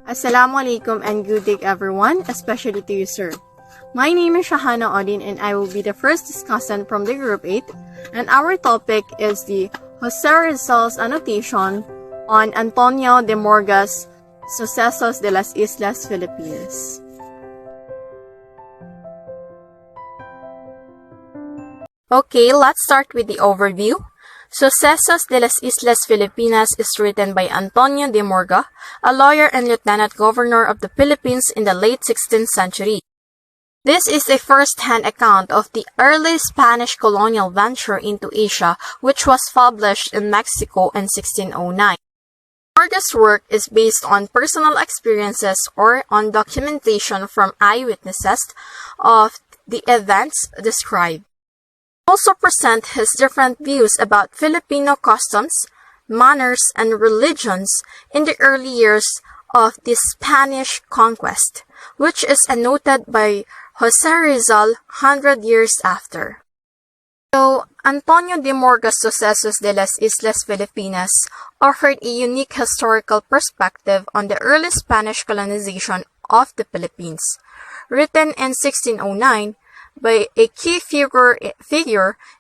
Assalamualaikum and good day everyone, especially to you sir. My name is Shahana Odin and I will be the first discussant from the group 8 and our topic is the Jose Rizal's annotation on Antonio de Morga'S Sucesos de las Islas, Filipinas. Okay, let's start with the overview. Sucesos de las Islas Filipinas is written by Antonio de Morga, a lawyer and lieutenant governor of the Philippines in the late 16th century. This is a first-hand account of the early Spanish colonial venture into Asia, which was published in Mexico in 1609. Morga'S work is based on personal experiences or on documentation from eyewitnesses of the events described. Also present his different views about Filipino customs, manners, and religions in the early years of the Spanish conquest, which is annotated by Jose Rizal 100 years after. So, Antonio de Morga'S Sucesos de las Islas Filipinas offered a unique historical perspective on the early Spanish colonization of the Philippines. Written in 1609, by a key figure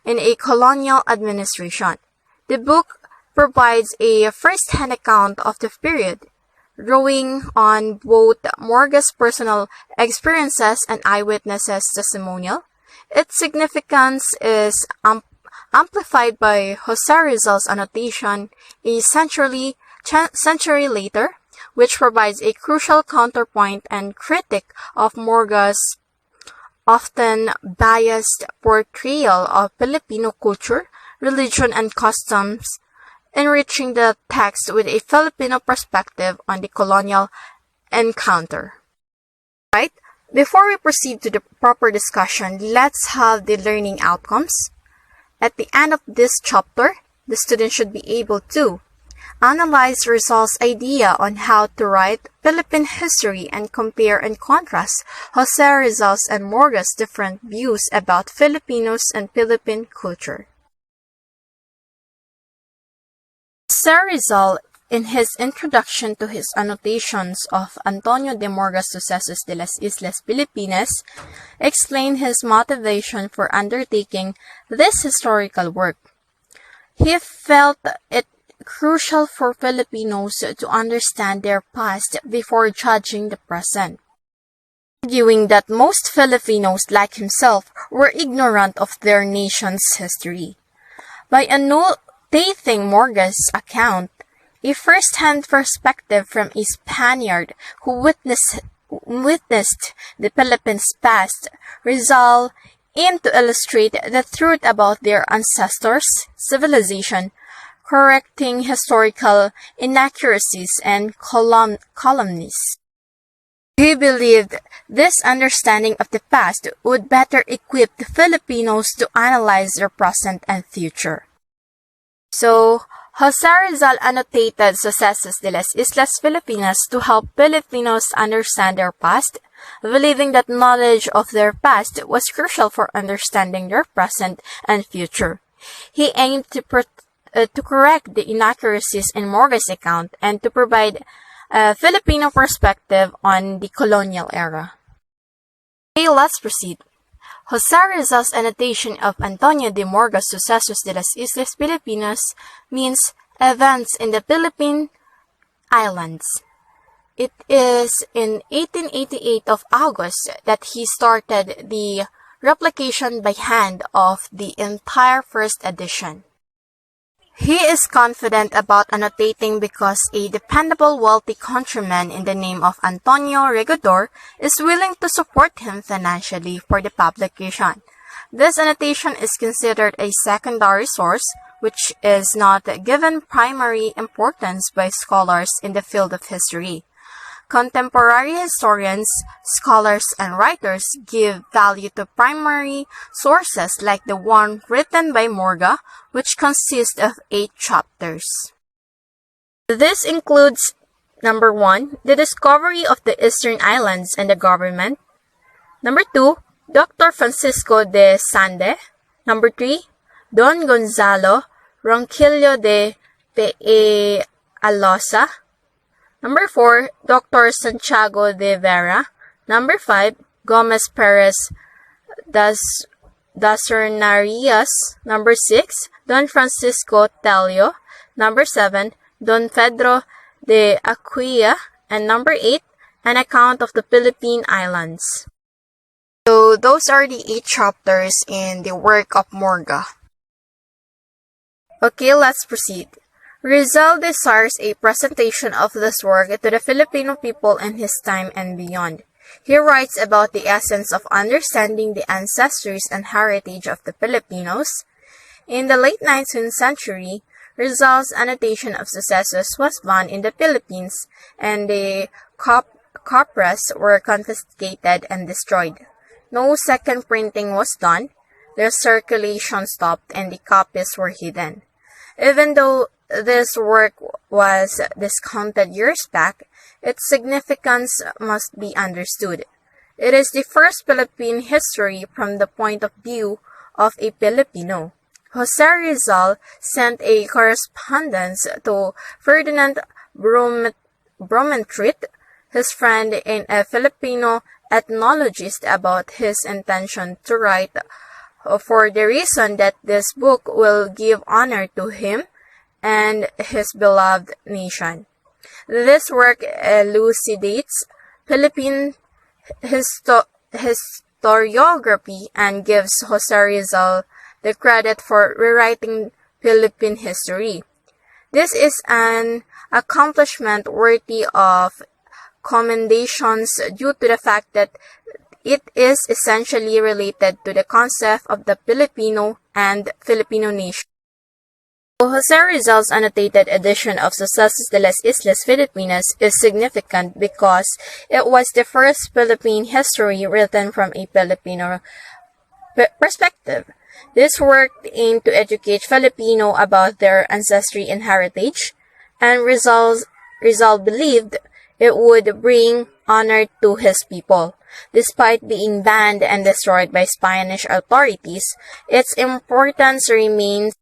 in a colonial administration. The book provides a first-hand account of the period, drawing on both Morga'S personal experiences and eyewitnesses' testimonial. Its significance is amplified by Jose Rizal's annotation a century later, which provides a crucial counterpoint and critique of Morga'S often biased portrayal of Filipino culture, religion, and customs, enriching the text with a Filipino perspective on the colonial encounter. Right? Before we proceed to the proper discussion, let's have the learning outcomes. At the end of this chapter, the student should be able to analyze Rizal's idea on how to write Philippine history and compare and contrast Jose Rizal's and Morga'S different views about Filipinos and Philippine culture. Jose Rizal, in his introduction to his annotations of Antonio de Morga'S Sucesos de las Islas Filipinas, explained his motivation for undertaking this historical work. He felt it crucial for Filipinos to understand their past before judging the present, arguing that most Filipinos, like himself, were ignorant of their nation's history. By annotating Morga'S account, a first-hand perspective from a Spaniard who witnessed the Philippines' past, Rizal aimed to illustrate the truth about their ancestors' civilization, correcting historical inaccuracies and calumnies. He believed this understanding of the past would better equip the Filipinos to analyze their present and future. So, Jose Rizal annotated Sucesos de las Islas Filipinas to help Filipinos understand their past, believing that knowledge of their past was crucial for understanding their present and future. He aimed to correct the inaccuracies in Morga'S account and to provide a Filipino perspective on the colonial era. Okay, let's proceed. Jose Rizal's annotation of Antonio de Morga'S Sucesos de las Islas Filipinas means events in the Philippine Islands. It is in 1888 of August that he started the replication by hand of the entire first edition. He is confident about annotating because a dependable wealthy countryman in the name of Antonio Regador is willing to support him financially for the publication. This annotation is considered a secondary source, which is not given primary importance by scholars in the field of history. Contemporary historians, scholars, and writers give value to primary sources like the one written by Morga, which consists of 8 chapters. This includes, number 1, the discovery of the Eastern Islands and the government. Number 2, Dr. Francisco de Sande. Number 3, Don Gonzalo Ronquillo de Pealosa. Number 4, Dr. Santiago de Vera. Number 5, Gomez Perez das Dasernarias. Number 6, Don Francisco Tello. Number 7, Don Pedro de Aquia. And number 8, An Account of the Philippine Islands. So those are the 8 chapters in the work of Morga. Okay, let's proceed. Rizal desires a presentation of this work to the Filipino people in his time and beyond. He writes about the essence of understanding the ancestries and heritage of the Filipinos. In the late 19th century, Rizal's Annotation of Sucesos was banned in the Philippines, and the copies were confiscated and destroyed. No second printing was done, their circulation stopped, and the copies were hidden. Even though this work was discounted years back, its significance must be understood. It is the first Philippine history from the point of view of a Filipino. Jose Rizal sent a correspondence to Ferdinand Brumentrit, his friend and a Filipino ethnologist, about his intention to write for the reason that this book will give honor to him and his beloved nation. This work elucidates Philippine historiography and gives Jose Rizal the credit for rewriting Philippine history. This is an accomplishment worthy of commendations due to the fact that it is essentially related to the concept of the Filipino and Filipino nation. Jose Rizal's annotated edition of Sucesos de las Islas Filipinas is significant because it was the first Philippine history written from a Filipino perspective. This work aimed to educate Filipino about their ancestry and heritage, and Rizal believed it would bring honor to his people. Despite being banned and destroyed by Spanish authorities, its importance remains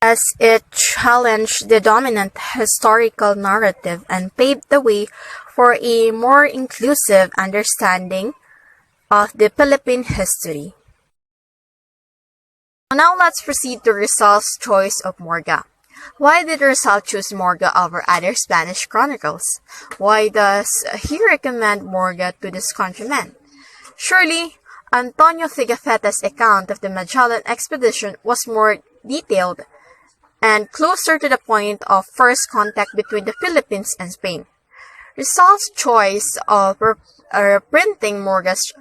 as it challenged the dominant historical narrative and paved the way for a more inclusive understanding of the Philippine history. Now let's proceed to Rizal's choice of Morga. Why did Rizal choose Morga over other Spanish chronicles? Why does he recommend Morga to his countrymen? Surely, Antonio Pigafetta's account of the Magellan expedition was more detailed and closer to the point of first contact between the Philippines and Spain. Rizal's choice of reprinting Morga'S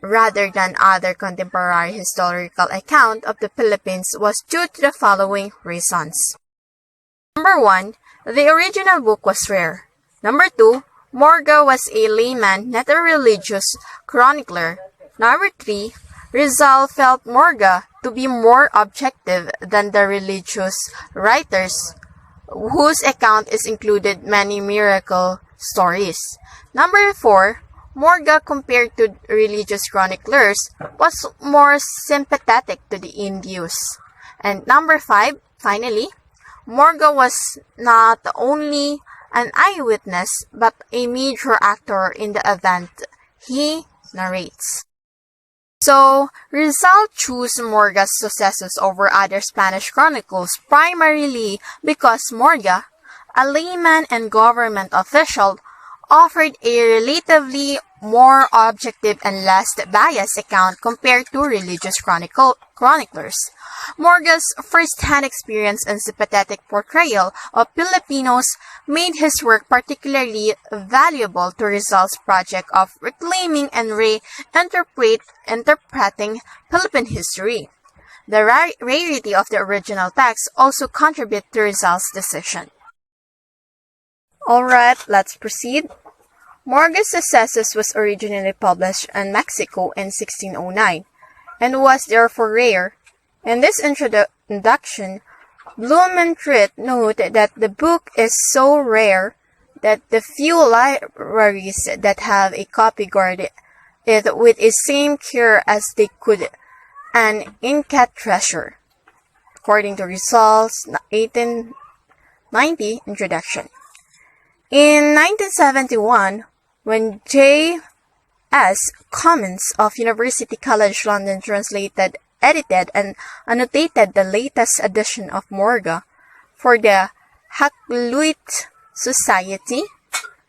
rather than other contemporary historical account of the Philippines was due to the following reasons. Number 1, the original book was rare. Number 2, Morga was a layman, not a religious chronicler. Number 3, Rizal felt Morga to be more objective than the religious writers, whose account is included many miracle stories. Number 4, Morga, compared to religious chroniclers, was more sympathetic to the Indians. And number 5, finally, Morga was not only an eyewitness but a major actor in the event he narrates. So, Rizal chose Morga'S Sucesos over other Spanish chronicles primarily because Morga, a layman and government official, offered a relatively more objective and less biased account compared to religious chroniclers. Morga'S first-hand experience and sympathetic portrayal of Filipinos made his work particularly valuable to Rizal's project of reclaiming and interpreting Philippine history. The rarity of the original text also contributed to Rizal's decision. Alright, let's proceed. Morga'S Sucesos was originally published in Mexico in 1609 and was therefore rare. In this introduction, Blumentritt noted that the book is so rare that the few libraries that have a copy guard it with the same care as they could an Inca treasure, according to Rizal's 1890 introduction. In 1971, when J.S. Cummins of University College London translated, edited, and annotated the latest edition of Morga for the Hakluyt Society,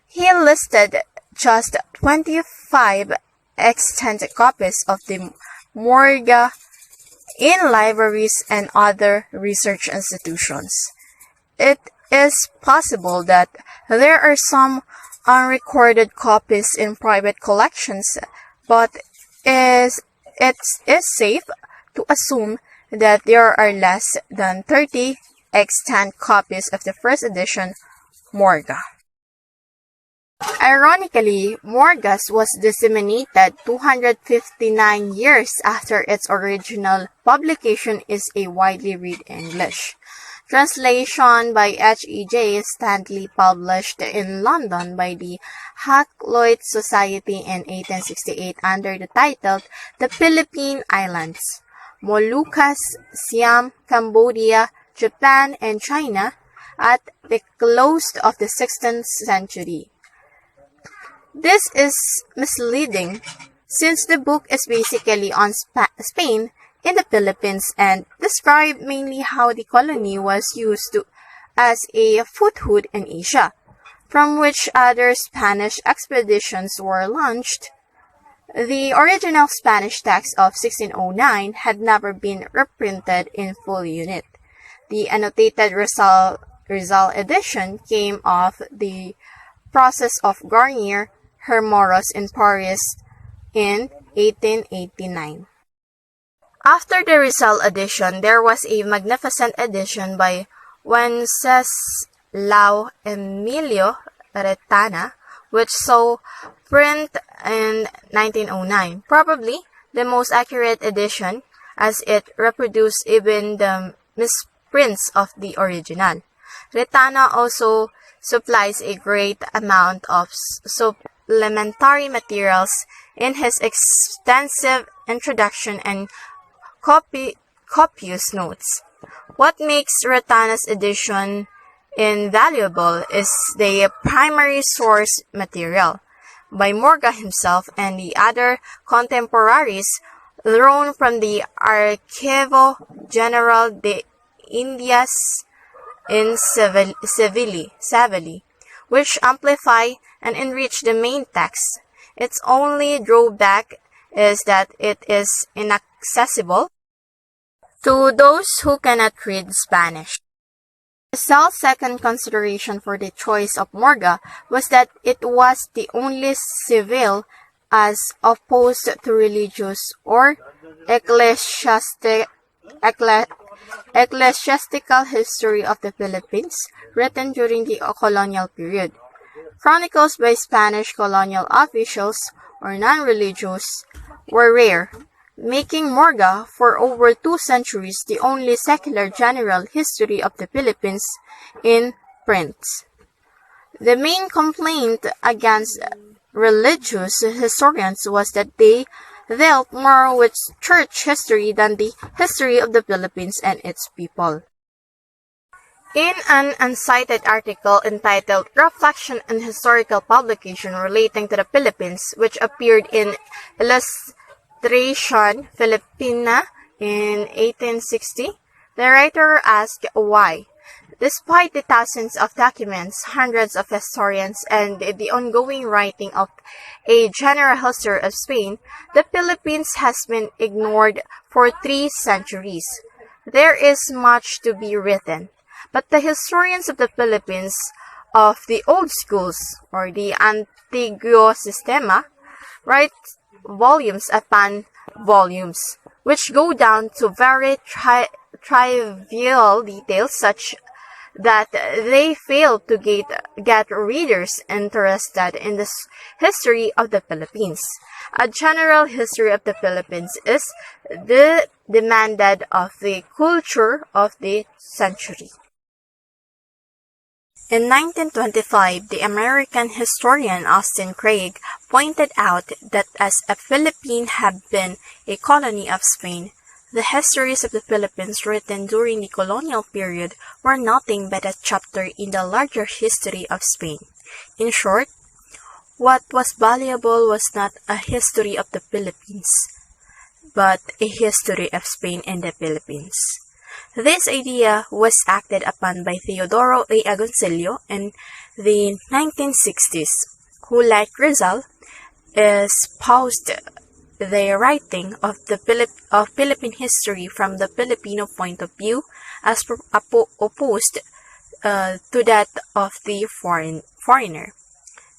he listed just 25 extant copies of the Morga in libraries and other research institutions. It is possible that there are some unrecorded copies in private collections, but it is safe to assume that there are less than 30 extant copies of the first edition Morga. Ironically, Morga'S was disseminated 259 years after its original publication is a widely read English. Translation by H.E.J. Stanley published in London by the Hakluyt Society in 1868 under the title The Philippine Islands, Moluccas, Siam, Cambodia, Japan, and China at the close of the 16th century. This is misleading since the book is basically on Spain in the Philippines and described mainly how the colony was used as a foothold in Asia, from which other Spanish expeditions were launched. The original Spanish text of 1609 had never been reprinted in full unit. The annotated Rizal'S edition came of the process of Garnier Hermoros in Paris in 1889. After the Rizal'S edition, there was a magnificent edition by Wenceslao Emilio Retana, which saw print in 1909, probably the most accurate edition, as it reproduced even the misprints of the original. Retana also supplies a great amount of supplementary materials in his extensive introduction and copious notes. What makes Retana's edition invaluable is the primary source material by Morga himself and the other contemporaries drawn from the Archivo General de Indias in Seville, which amplify and enrich the main text. Its only drawback is that it is inaccessible to those who cannot read Spanish. Rizal's second consideration for the choice of Morga was that it was the only civil as opposed to religious or ecclesiastical history of the Philippines written during the colonial period. Chronicles by Spanish colonial officials or non-religious were rare, making Morga for over 2 centuries the only secular general history of the Philippines in print. The main complaint against religious historians was that they dealt more with church history than the history of the Philippines and its people. In an uncited article entitled Reflection on Historical Publication Relating to the Philippines, which appeared in Illustration Filipina in 1860, the writer asked why, despite the thousands of documents, hundreds of historians, and the ongoing writing of a general history of Spain, the Philippines has been ignored for 3 centuries. There is much to be written, but the historians of the Philippines of the old schools, or the Antiguo Sistema, write volumes upon volumes, which go down to very trivial details such that they fail to get readers interested in the history of the Philippines. A general history of the Philippines is the demanded of the culture of the century. In 1925, the American historian Austin Craig pointed out that as the Philippines had been a colony of Spain, the histories of the Philippines written during the colonial period were nothing but a chapter in the larger history of Spain. In short, what was valuable was not a history of the Philippines, but a history of Spain and the Philippines. This idea was acted upon by Teodoro A. Agoncillo in the 1960s, who, like Rizal, espoused the writing of Philippine history from the Filipino point of view as opposed to that of the foreigner.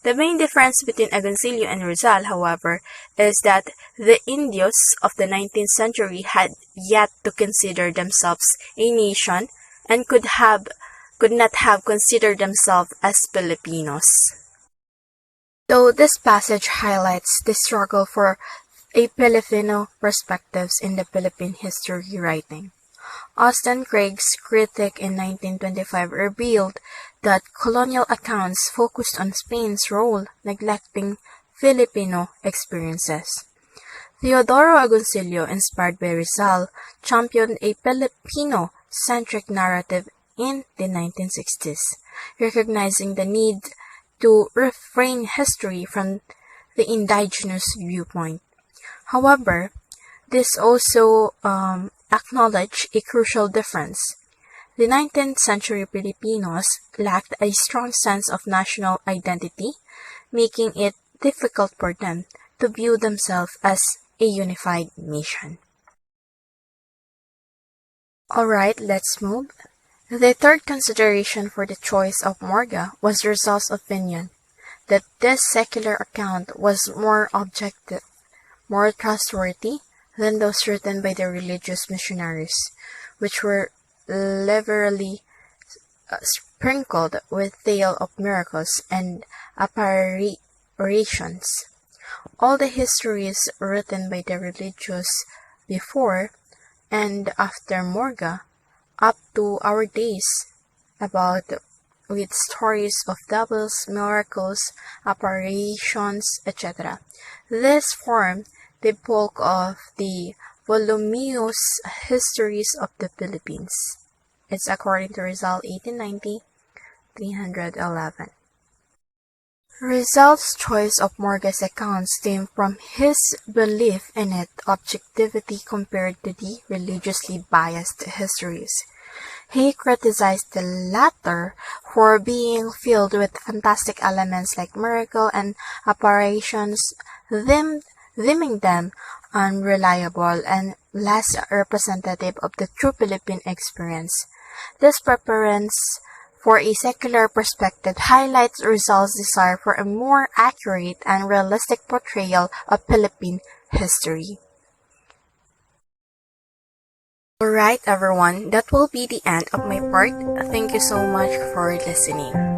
The main difference between Agoncillo and Rizal, however, is that the Indios of the 19th century had yet to consider themselves a nation and could not have considered themselves as Filipinos. Though this passage highlights the struggle for a Filipino perspectives in the Philippine history writing, Austin Craig's critic in 1925 revealed that colonial accounts focused on Spain's role, neglecting Filipino experiences. Teodoro Agoncillo, inspired by Rizal, championed a Filipino-centric narrative in the 1960s, recognizing the need to reframe history from the indigenous viewpoint. However, this also acknowledged a crucial difference. The 19th century Filipinos lacked a strong sense of national identity, making it difficult for them to view themselves as a unified nation. Alright, let's move. The third consideration for the choice of Morga was Rizal's opinion that this secular account was more objective, more trustworthy than those written by the religious missionaries, which were liberally sprinkled with tales of miracles and apparitions. All the histories written by the religious before and after Morga, up to our days, with stories of devils, miracles, apparitions, etc. This form the bulk of the voluminous histories of the Philippines. It's according to Rizal, 1890, 311. Rizal's choice of Morga'S accounts stemmed from his belief in its objectivity compared to the religiously biased histories. He criticized the latter for being filled with fantastic elements like miracle and apparitions, deeming them unreliable and less representative of the true Philippine experience. This preference for a secular perspective highlights Rizal's desire for a more accurate and realistic portrayal of Philippine history. Alright everyone, that will be the end of my part. Thank you so much for listening.